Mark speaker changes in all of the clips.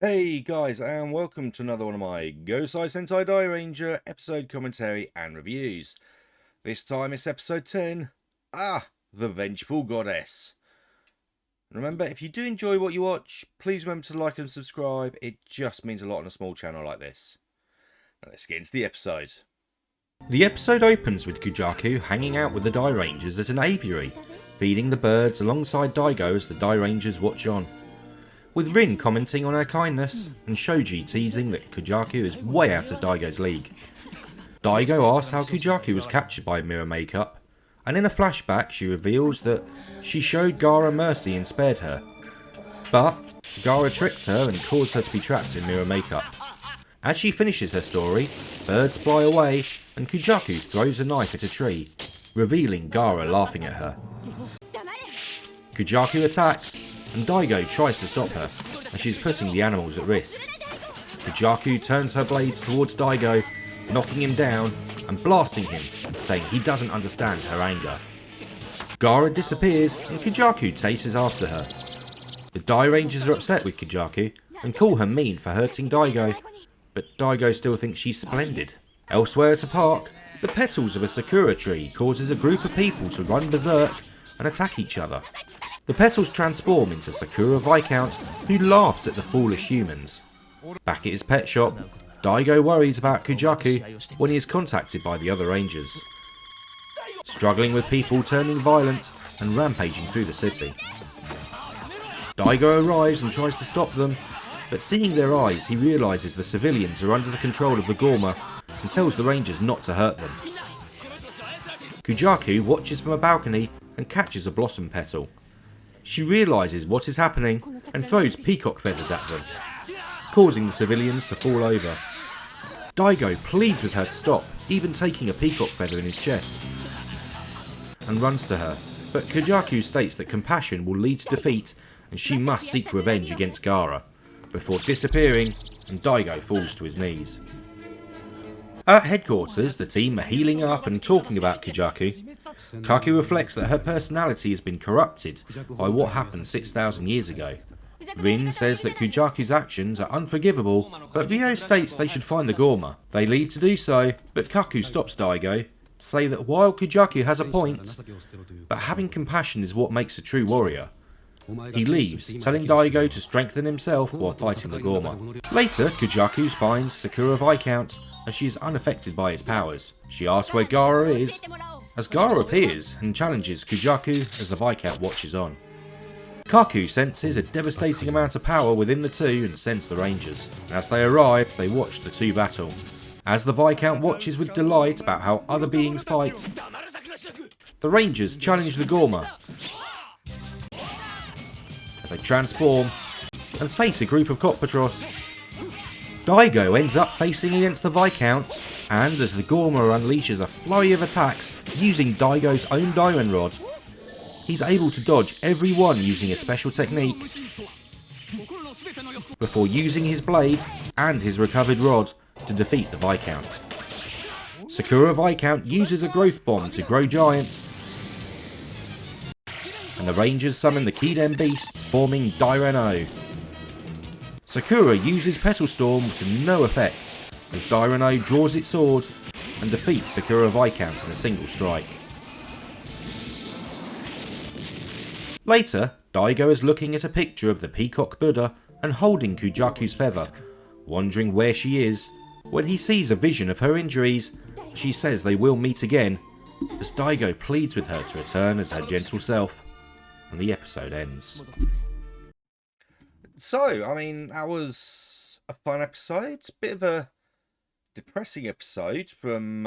Speaker 1: Hey guys, and welcome to another one of my Gosei Sentai Dairanger episode commentary and reviews. This time it's episode 10. The Vengeful Goddess. Remember, if you do enjoy what you watch, please remember to like and subscribe. It just means a lot on a small channel like this. Now let's get into the episode. The episode opens with Kujaku hanging out with the Dairangers at an aviary, feeding the birds alongside Daigo as the Dairangers watch on. With Rin commenting on her kindness, and Shoji teasing that Kujaku is way out of Daigo's league. Daigo asks how Kujaku was captured by Mirror Makeup, and in a flashback she reveals that she showed Gaara mercy and spared her. But Gaara tricked her and caused her to be trapped in Mirror Makeup. As she finishes her story, birds fly away and Kujaku throws a knife at a tree, revealing Gaara laughing at her. Kujaku attacks, and Daigo tries to stop her, as she's putting the animals at risk. Kujaku turns her blades towards Daigo, knocking him down and blasting him, saying he doesn't understand her anger. Gaara disappears and Kujaku chases after her. The Dairangers are upset with Kujaku and call her mean for hurting Daigo, but Daigo still thinks she's splendid. Elsewhere at a park, the petals of a sakura tree causes a group of people to run berserk and attack each other. The petals transform into Sakura Viscount, who laughs at the foolish humans. Back at his pet shop, Daigo worries about Kujaku when he is contacted by the other rangers, struggling with people turning violent and rampaging through the city. Daigo arrives and tries to stop them, but seeing their eyes he realises the civilians are under the control of the Gorma and tells the rangers not to hurt them. Kujaku watches from a balcony and catches a blossom petal. She realises what is happening and throws peacock feathers at them, causing the civilians to fall over. Daigo pleads with her to stop, even taking a peacock feather in his chest, and runs to her, but Kujaku states that compassion will lead to defeat and she must seek revenge against Gaara, before disappearing and Daigo falls to his knees. At headquarters, the team are healing up and talking about Kujaku. Kaku reflects that her personality has been corrupted by what happened 6,000 years ago. Rin says that Kujaku's actions are unforgivable, but Ryo states they should find the Gorma. They leave to do so, but Kaku stops Daigo to say that while Kujaku has a point, but having compassion is what makes a true warrior. He leaves, telling Daigo to strengthen himself while fighting the Gorma. Later, Kujaku finds Sakura Viscount, as she is unaffected by his powers. She asks where Gaara is, as Gaara appears and challenges Kujaku as the Viscount watches on. Kaku senses a devastating amount of power within the two and sends the rangers. As they arrive, they watch the two battle. As the Viscount watches with delight about how other beings fight, the rangers challenge the Gorma as they transform and face a group of Cockpatros. Daigo ends up facing against the Viscount, and as the Gorma unleashes a flurry of attacks using Daigo's own Diamond Rod, he's able to dodge every one using a special technique before using his blade and his recovered rod to defeat the Viscount. Sakura Viscount uses a growth bomb to grow giant, and the rangers summon the Kiden beasts, forming Daireno. Sakura uses Petal Storm to no effect, as Daireno draws its sword and defeats Sakura Viscount in a single strike. Later, Daigo is looking at a picture of the Peacock Buddha and holding Kujaku's feather, wondering where she is. When he sees a vision of her injuries, she says they will meet again, as Daigo pleads with her to return as her gentle self, and the episode ends. So, I mean, that was a fun episode. Bit of a depressing episode from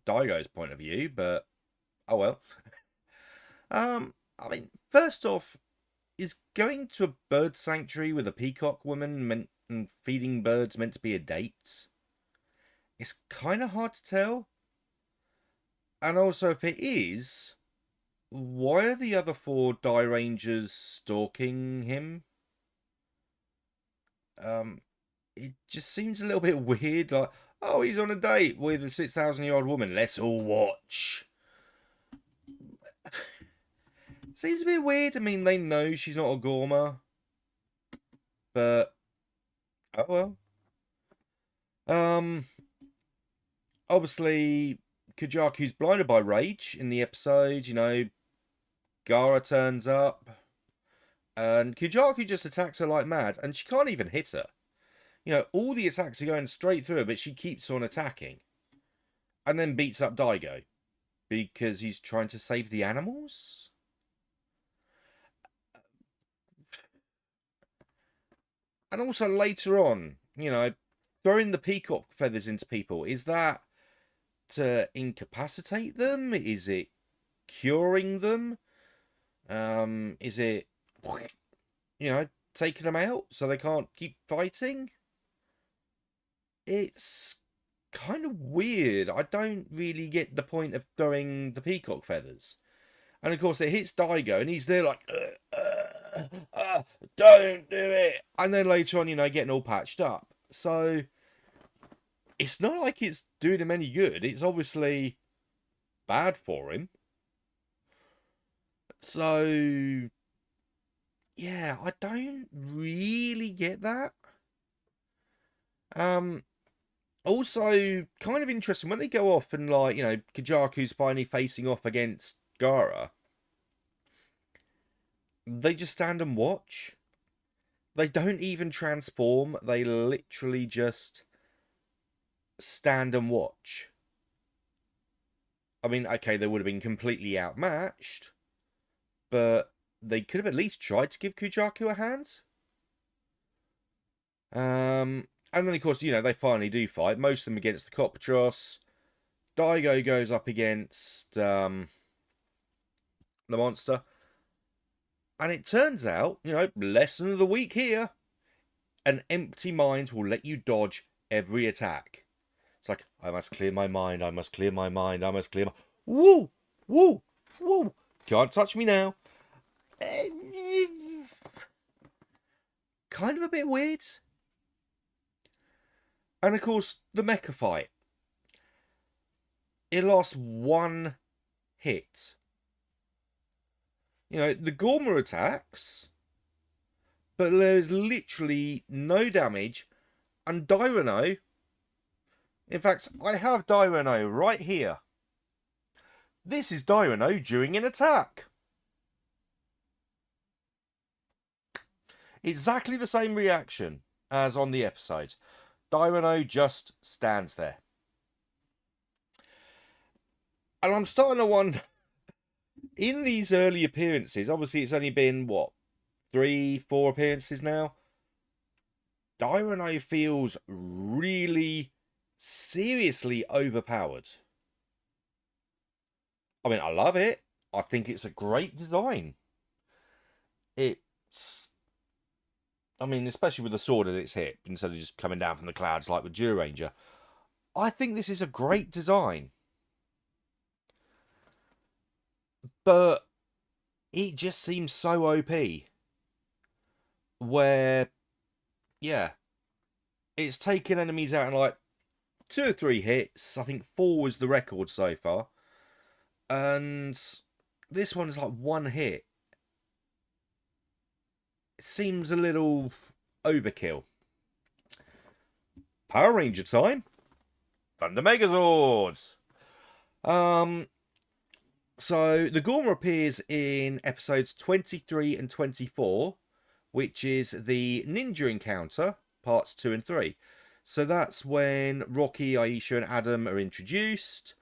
Speaker 1: Daigo's point of view, but oh well. I mean, first off, is going to a bird sanctuary with a peacock woman and feeding birds meant to be a date? It's kind of hard to tell. And also, if it is, why are the other four Dairangers stalking him? It just seems a little bit weird, like, oh, he's on a date with a 6,000-year-old woman, let's all watch. Seems a bit weird. I mean, they know she's not a Gorma, but Oh well. Um, obviously, Kujaku's blinded by rage in the episode. You know, Gara turns up, and Kujaku just attacks her like mad, and she can't even hit her. You know, all the attacks are going straight through her, but she keeps on attacking. And then beats up Daigo. Because he's trying to save the animals? And also later on, you know, throwing the peacock feathers into people, is that to incapacitate them? Is it curing them? Is it, you know, taking them out so they can't keep fighting? It's kind of weird. I don't really get the point of throwing the peacock feathers. And of course, it hits Daigo, and he's there like, don't do it. And then later on, you know, getting all patched up. So it's not like it's doing him any good. It's obviously bad for him. So yeah, I don't really get that. Also, kind of interesting when they go off and, like, you know, Kujaku's finally facing off against Gara. They just stand and watch. They don't even transform. They literally just stand and watch. I mean, okay, they would have been completely outmatched, but they could have at least tried to give Kujaku a hand. And then, of course, you know, they finally do fight. Most of them against the Coptros. Daigo goes up against the monster. And it turns out, you know, lesson of the week here. An empty mind will let you dodge every attack. It's like, I must clear my mind, I must clear my mind, I must clear my... Woo! Woo! Woo! Can't touch me now. Kind of a bit weird. And of course, the mecha fight. It lost one hit. You know, the Gorma attacks, but there's literally no damage. And Dairano, in fact, I have Dairano right here. This is Dairano during an attack. Exactly the same reaction as on the episode. Dairano just stands there. And I'm starting to wonder, in these early appearances, obviously it's only been, what, 3-4 appearances now? Dairano feels really seriously overpowered. I mean, I love it. I think it's a great design. It's... I mean, especially with the sword at its hip, instead of just coming down from the clouds like with Dairanger. I think this is a great design. But it just seems so OP. Where, yeah, it's taken enemies out in like 2 or 3 hits. I think 4 was the record so far. And this one's like 1 hit. It seems a little overkill. Power Ranger time. Thunder Megazords. So the Gorma appears in episodes 23 and 24, which is the Ninja Encounter, parts 2 and 3. So that's when Rocky, Aisha, and Adam are introduced.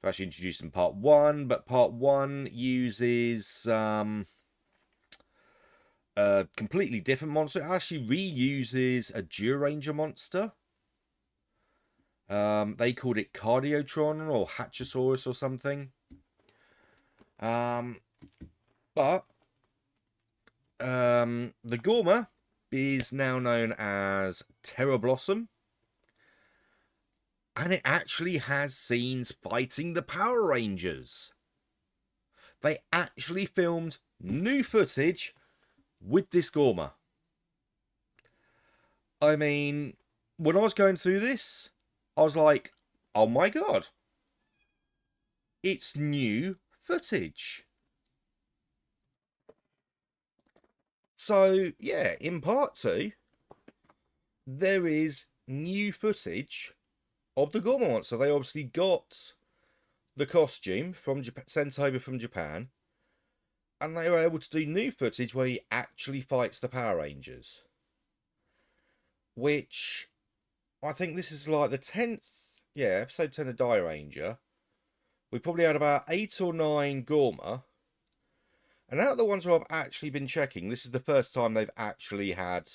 Speaker 1: They're actually introduced in part 1, but part 1 uses a completely different monster. It actually reuses a Dairanger monster. They called it Cardiotron or Hatchosaurus or something. But the Gorma is now known as Terror Blossom. And it actually has scenes fighting the Power Rangers. They actually filmed new footage with this Gorma. I mean, when I was going through this, I was like, oh my god. It's new footage. So, yeah, in part 2, there is new footage of the Gorma monster. They obviously got the costume from sent over from Japan, and they were able to do new footage where he actually fights the Power Rangers. Which, I think this is like the 10th, yeah, episode 10 of Dairanger. We probably had about 8 or 9 Gorma. And out of the ones who I've actually been checking, this is the first time they've actually had,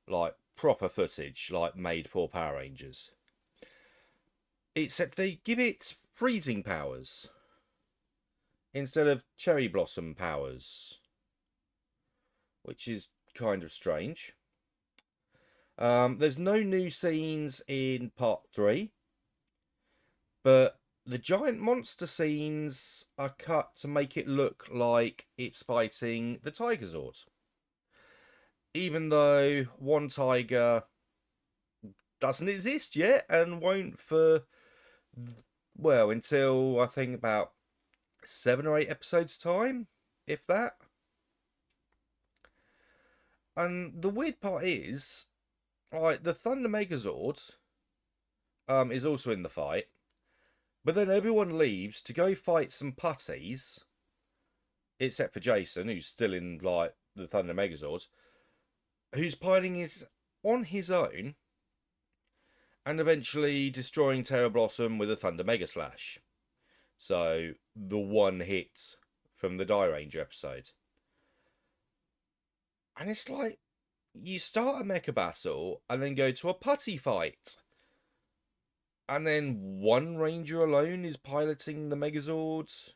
Speaker 1: like, proper footage, like, made for Power Rangers. Except they give it freezing powers instead of cherry blossom powers, which is kind of strange. There's no new scenes in part 3, but the giant monster scenes are cut to make it look like it's fighting the Tiger Zord. Even though one tiger doesn't exist yet and won't for, well, until I think about 7 or 8 episodes time, if that. And the weird part is, like, the Thunder Megazord is also in the fight, but then everyone leaves to go fight some putties, except for Jason, who's still in, like, the Thunder Megazord, who's piloting it on his own and eventually destroying Terra Blossom with a Thunder Mega Slash. So, the one hit from the Dairanger episode. And it's like, you start a mecha battle and then go to a putty fight. And then one ranger alone is piloting the Megazord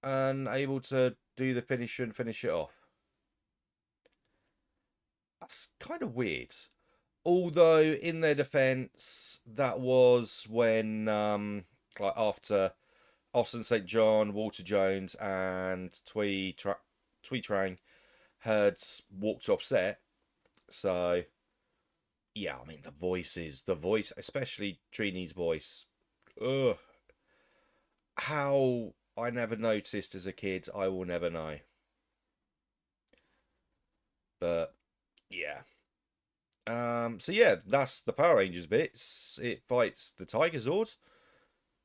Speaker 1: and able to do the finish and finish it off. That's kind of weird. Although, in their defense, that was when, like, after Austin St. John, Walter Jones, and Twee Trang had walked off set. So, yeah, I mean, the voice, especially Trini's voice. Ugh. How I never noticed as a kid, I will never know. But, yeah. So yeah, that's the Power Rangers bits. It fights the Tiger Zord,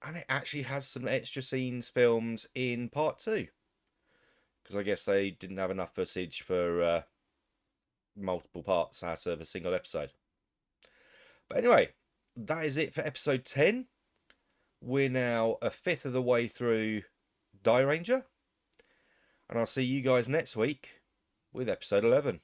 Speaker 1: and it actually has some extra scenes filmed in part 2. Because I guess they didn't have enough footage for multiple parts out of a single episode. But anyway, that is it for episode 10. We're now a fifth of the way through Dairanger. And I'll see you guys next week with episode 11.